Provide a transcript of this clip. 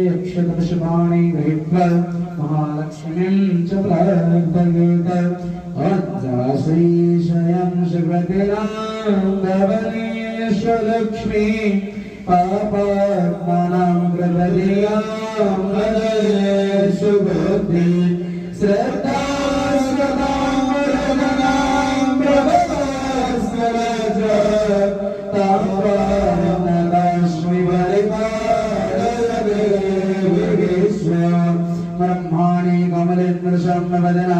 अक्षतपशुपाणि गृहीत्वा महालक्ष्मीं च प्रार्थयेत अद्याश्रीशयं सुकृतिनां धवनीश्वलक्ष्मी पापात्मानां कृतधियां वदने सुबुद्धि श्रद्धा सदां वरदनां प्रभवास्मरज ताम्रानदाश्मि ब्रह्माणि कमलेन्द्र शम्भवदना